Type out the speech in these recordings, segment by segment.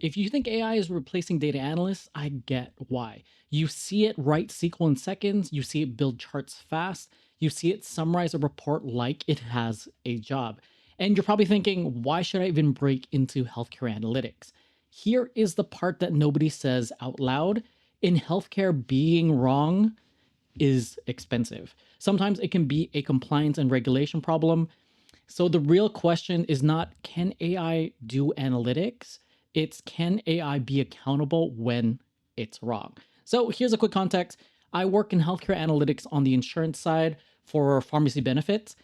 If you think AI is replacing data analysts, I get why. You see it write SQL in seconds, you see it build charts fast, you see it summarize a report like it has a job. And you're probably thinking, why should I even break into healthcare analytics? Here is the part that nobody says out loud. In healthcare, being wrong is expensive. Sometimes it can be a compliance and regulation problem. So the real question is not, can AI do analytics? It's, can AI be accountable when it's wrong? So here's a quick context. I work in healthcare analytics on the insurance side for pharmacy benefits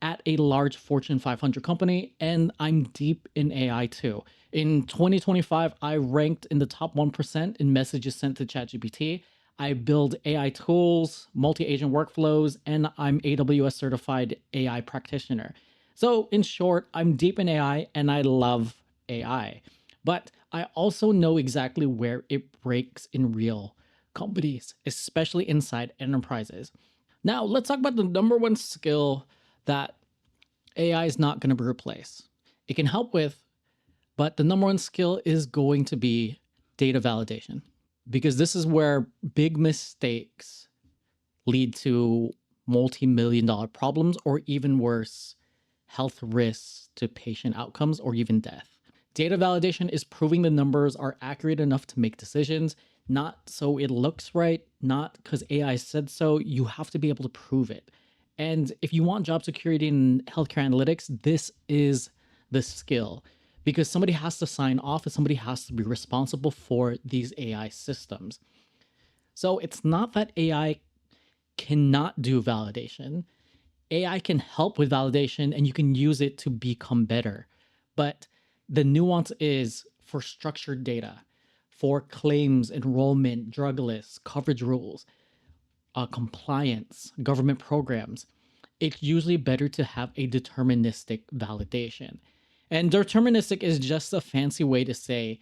at a large Fortune 500 company, and I'm deep in AI too. In 2025, I ranked in the top 1% in messages sent to ChatGPT. I build AI tools, multi-agent workflows, and I'm AWS certified AI practitioner. So in short, I'm deep in AI and I love AI. But I also know exactly where it breaks in real companies, especially inside enterprises. Now, let's talk about the number one skill that AI is not going to replace. It can help with, but the number one skill is going to be data validation, because this is where big mistakes lead to multi-million dollar problems, or even worse, health risks to patient outcomes or even death. Data validation is proving the numbers are accurate enough to make decisions, not so it looks right, not because AI said so. You have to be able to prove it. And if you want job security in healthcare analytics, this is the skill, because somebody has to sign off and somebody has to be responsible for these AI systems. So it's not that AI cannot do validation. AI can help with validation and you can use it to become better. But the nuance is, for structured data, for claims, enrollment, drug lists, coverage rules, compliance, government programs, it's usually better to have a deterministic validation. And deterministic is just a fancy way to say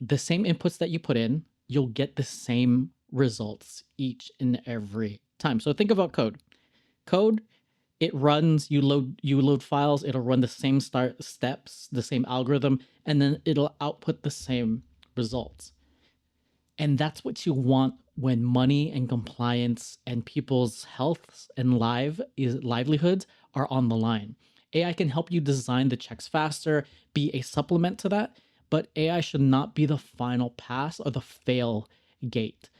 the same inputs that you put in, you'll get the same results each and every time. So think about code. Code, it runs, you load files, it'll run the same start steps, the same algorithm, and then it'll output the same results. And that's what you want when money and compliance and people's health and livelihoods are on the line. AI can help you design the checks faster, be a supplement to that, but AI should not be the final pass or the fail gate.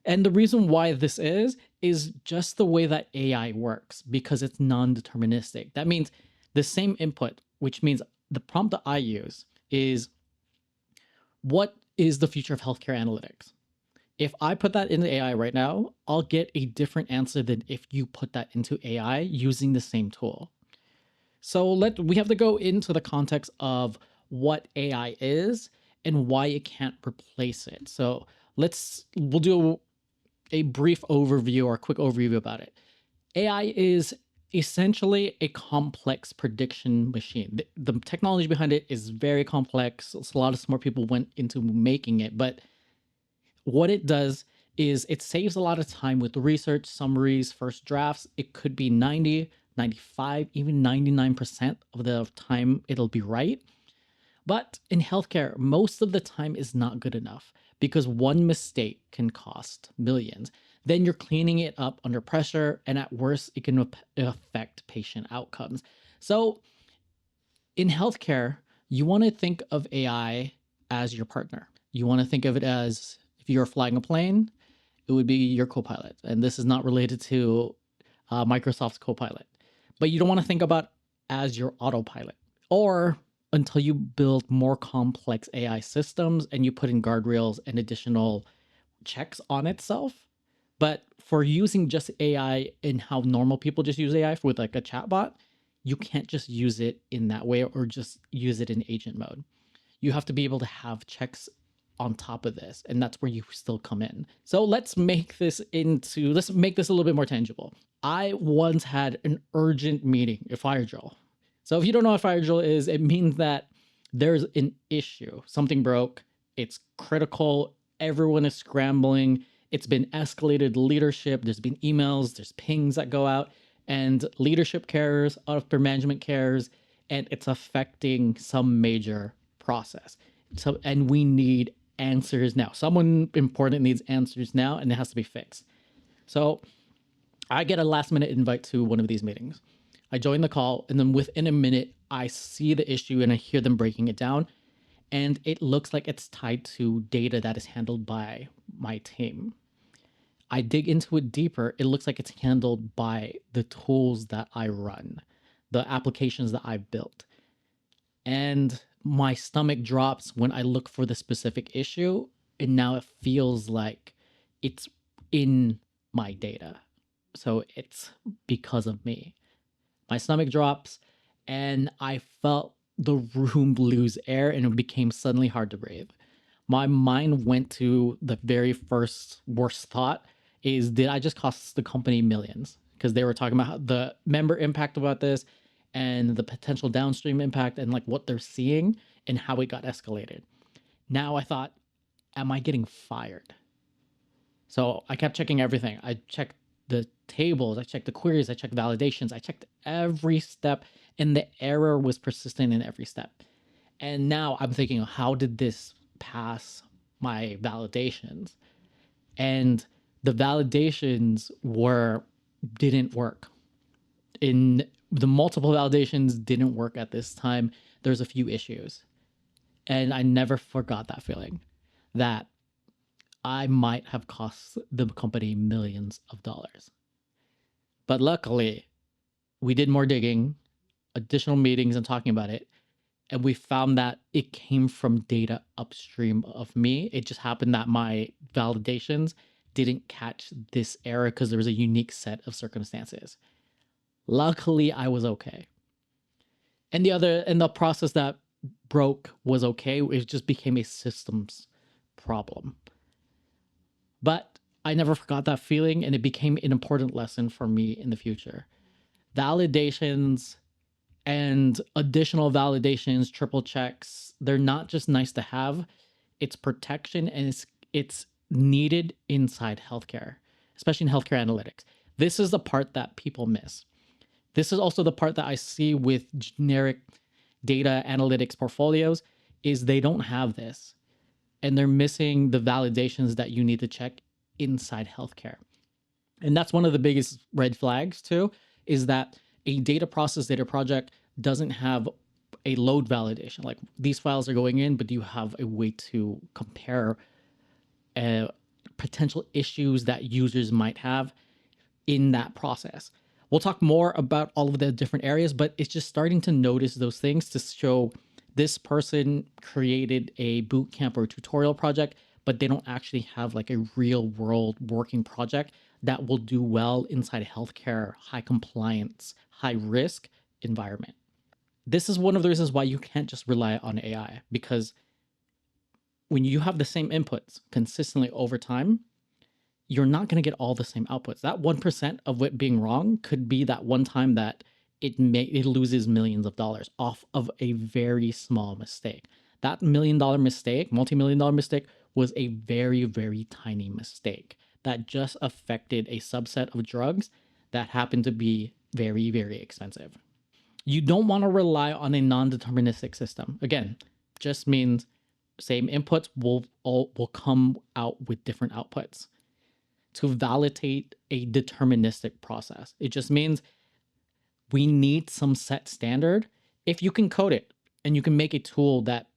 And the reason why this is just the way that AI works, because it's non-deterministic. That means the same input, which means the prompt that I use is, what is the future of healthcare analytics? If I put that into AI right now, I'll get a different answer than if you put that into AI using the same tool. So we have to go into the context of what AI is and why it can't replace it. So we'll do a brief overview or a quick overview about it. AI is essentially a complex prediction machine. The technology behind it is very complex. So a lot of smart people went into making it, but what it does is it saves a lot of time with research, summaries, first drafts. It could be 90, 95, even 99% of the time it'll be right. But in healthcare, most of the time is not good enough, because one mistake can cost millions. Then you're cleaning it up under pressure, and at worst, it can affect patient outcomes. So in healthcare, you want to think of AI as your partner. You want to think of it as, if you're flying a plane, it would be your copilot. And this is not related to Microsoft's copilot. But you don't want to think about as your autopilot, or until you build more complex AI systems and you put in guardrails and additional checks on itself. But for using just AI in how normal people just use AI with like a chatbot, you can't just use it in that way or just use it in agent mode. You have to be able to have checks on top of this, and that's where you still come in. So let's make this a little bit more tangible. I once had an urgent meeting, a fire drill. So if you don't know what fire drill is, it means that there's an issue. Something broke, it's critical, everyone is scrambling, it's been escalated to leadership, there's been emails, there's pings that go out, and leadership cares, upper management cares, and it's affecting some major process. So, and we need answers now. Someone important needs answers now, and it has to be fixed. So I get a last minute invite to one of these meetings. I join the call, and then within a minute, I see the issue and I hear them breaking it down. And it looks like it's tied to data that is handled by my team. I dig into it deeper. It looks like it's handled by the tools that I run, the applications that I've built. And my stomach drops when I look for the specific issue. And now it feels like it's in my data. So it's because of me. My stomach drops, and I felt the room lose air, and it became suddenly hard to breathe. My mind went to the very first worst thought is, did I just cost the company millions? Because they were talking about the member impact about this and the potential downstream impact and like what they're seeing and how it got escalated. Now I thought, am I getting fired? So I kept checking everything. I checked the tables, I checked the queries, I checked validations, I checked every step, and the error was persistent in every step. And now I'm thinking, how did this pass my validations? And the validations didn't work. In the multiple validations didn't work at this time. There's a few issues. And I never forgot that feeling that I might have cost the company millions of dollars. But luckily, we did more digging, additional meetings, and talking about it. And we found that it came from data upstream of me. It just happened that my validations didn't catch this error because there was a unique set of circumstances. Luckily, I was okay. And the process that broke was okay. It just became a systems problem. But I never forgot that feeling, and it became an important lesson for me in the future. Validations and additional validations, triple checks, they're not just nice to have, it's protection, and it's needed inside healthcare, especially in healthcare analytics. This is the part that people miss. This is also the part that I see with generic data analytics portfolios is they don't have this, and they're missing the validations that you need to check inside healthcare. And that's one of the biggest red flags too, is that a data project doesn't have a load validation. Like these files are going in, but do you have a way to compare potential issues that users might have in that process? We'll talk more about all of the different areas, but it's just starting to notice those things to show this person created a bootcamp or a tutorial project, but they don't actually have like a real world working project that will do well inside a healthcare, high compliance, high risk environment. This is one of the reasons why you can't just rely on AI, because when you have the same inputs consistently over time, you're not going to get all the same outputs. That 1% of it being wrong could be that one time that it loses millions of dollars off of a very small mistake. That $1 million mistake, multi-million-dollar mistake, was a very, very tiny mistake that just affected a subset of drugs that happened to be very, very expensive. You don't want to rely on a non-deterministic system. Again, just means same inputs will come out with different outputs. To validate a deterministic process, it just means we need some set standard. If you can code it and you can make a tool that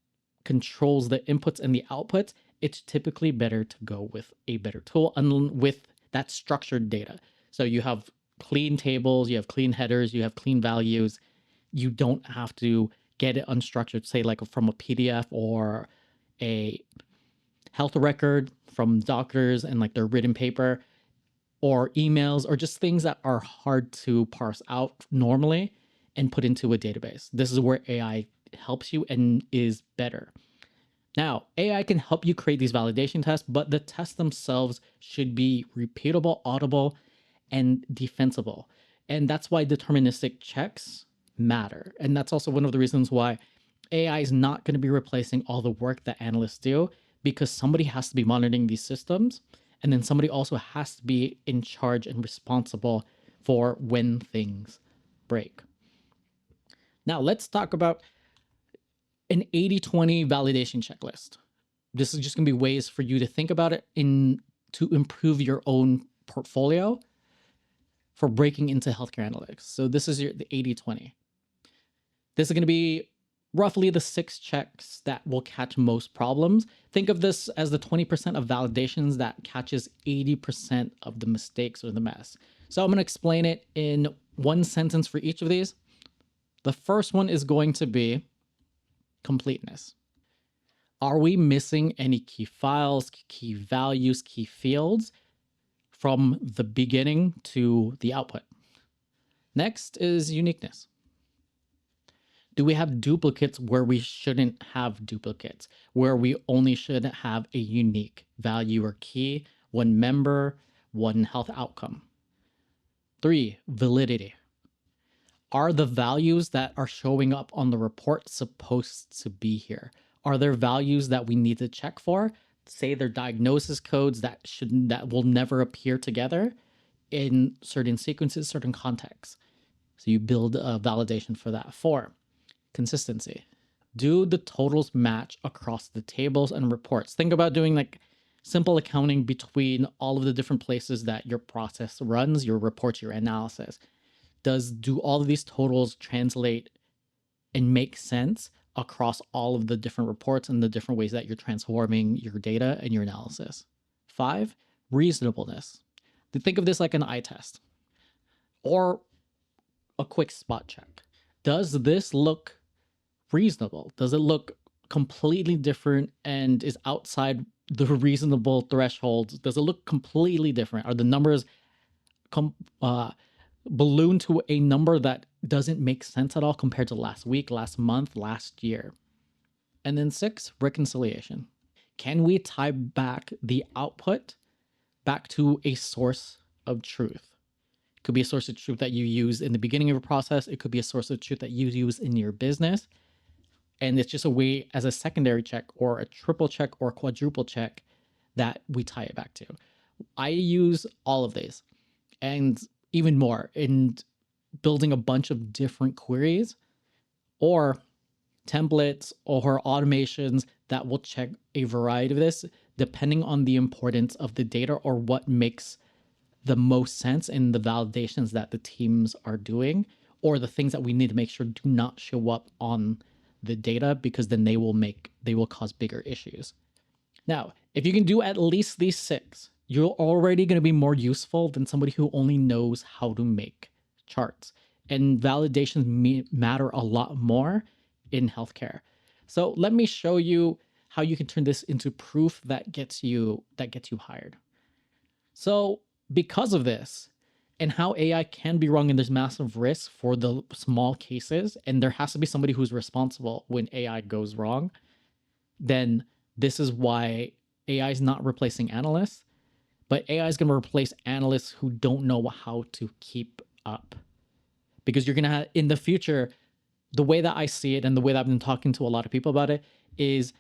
controls the inputs and the outputs, it's typically better to go with a better tool and with that structured data. So you have clean tables, you have clean headers, you have clean values. You don't have to get it unstructured, say like from a PDF or a health record from doctors and like their written paper, or emails, or just things that are hard to parse out normally and put into a database. This is where AI helps you and is better. Now, AI can help you create these validation tests, but the tests themselves should be repeatable, audible, and defensible. And that's why deterministic checks matter. And that's also one of the reasons why AI is not going to be replacing all the work that analysts do, because somebody has to be monitoring these systems. And then somebody also has to be in charge and responsible for when things break. Now, let's talk about an 80-20 validation checklist. This is just going to be ways for you to think about it to improve your own portfolio for breaking into healthcare analytics. So this is the 80-20. This is going to be roughly the 6 checks that will catch most problems. Think of this as the 20% of validations that catches 80% of the mistakes or the mess. So I'm going to explain it in one sentence for each of these. The first one is going to be completeness. Are we missing any key files, key values, key fields from the beginning to the output? Next is uniqueness. Do we have duplicates where we shouldn't have duplicates, where we only should have a unique value or key, one member, one health outcome? 3, validity. Are the values that are showing up on the report supposed to be here? Are there values that we need to check for? Say they're diagnosis codes that will never appear together in certain sequences, certain contexts. So you build a validation for that. 4, consistency. Do the totals match across the tables and reports? Think about doing like simple accounting between all of the different places that your process runs, your reports, your analysis. Do all of these totals translate and make sense across all of the different reports and the different ways that you're transforming your data and your analysis? 5, reasonableness. Think of this like an eye test or a quick spot check. Does this look reasonable? Does it look completely different and is outside the reasonable thresholds? Does it look completely different? Are the numbers balloon to a number that doesn't make sense at all compared to last week, last month, last year? And then 6, reconciliation. Can we tie back the output back to a source of truth? It could be a source of truth that you use in the beginning of a process. It could be a source of truth that you use in your business. And it's just a way as a secondary check or a triple check or a quadruple check that we tie it back to. I use all of these and even more in building a bunch of different queries or templates or automations that will check a variety of this depending on the importance of the data or what makes the most sense in the validations that the teams are doing, or the things that we need to make sure do not show up on the data, because then they will cause bigger issues. Now, if you can do at least these 6, you're already going to be more useful than somebody who only knows how to make charts. And validations matter a lot more in healthcare. So let me show you how you can turn this into proof that gets you hired. So because of this and how AI can be wrong and there's massive risk for the small cases, and there has to be somebody who's responsible when AI goes wrong, then this is why AI is not replacing analysts, but AI is going to replace analysts who don't know how to keep up. Because you're going to have, in the future, the way that I see it and the way that I've been talking to a lot of people about it is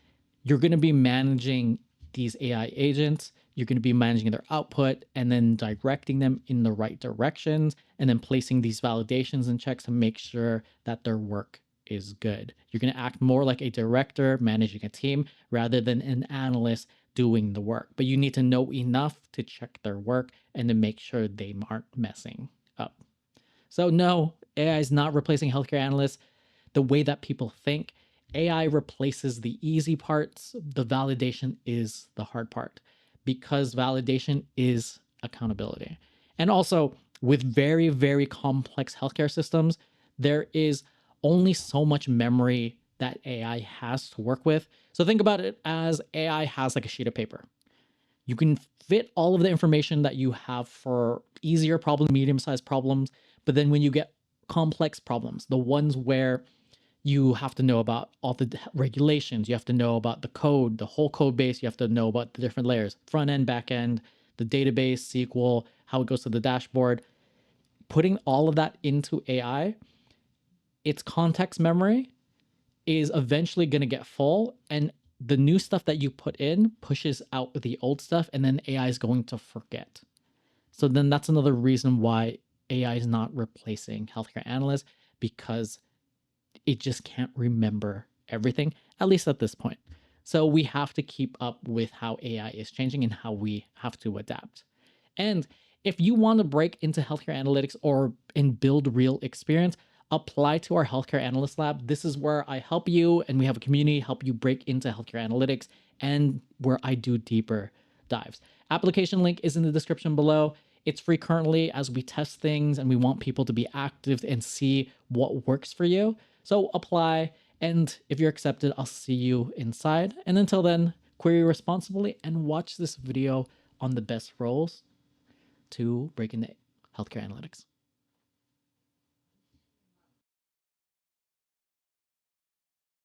you're going to be managing these AI agents. You're going to be managing their output and then directing them in the right directions and then placing these validations and checks to make sure that their work is good. You're going to act more like a director managing a team rather than an analyst doing the work. But you need to know enough to check their work and to make sure they aren't messing up. So no, AI is not replacing healthcare analysts the way that people think. AI replaces the easy parts. The validation is the hard part, because validation is accountability. And also, with very, very complex healthcare systems, there is only so much memory that AI has to work with. So think about it as AI has like a sheet of paper. You can fit all of the information that you have for easier problems, medium-sized problems, but then when you get complex problems, the ones where you have to know about all the regulations, you have to know about the code, the whole code base, you have to know about the different layers, front end, back end, the database, SQL, how it goes to the dashboard. Putting all of that into AI, its context memory is eventually going to get full, and the new stuff that you put in pushes out the old stuff, and then AI is going to forget. So then that's another reason why AI is not replacing healthcare analysts, because it just can't remember everything, at least at this point. So we have to keep up with how AI is changing and how we have to adapt. And if you want to break into healthcare analytics or and build real experience, apply to our Healthcare Analyst Lab. This is where I help you, and we have a community help you break into healthcare analytics, and where I do deeper dives. Application link is in the description below. It's free currently as we test things and we want people to be active and see what works for you. So apply, and if you're accepted, I'll see you inside. And until then, query responsibly and watch this video on the best roles to break into healthcare analytics.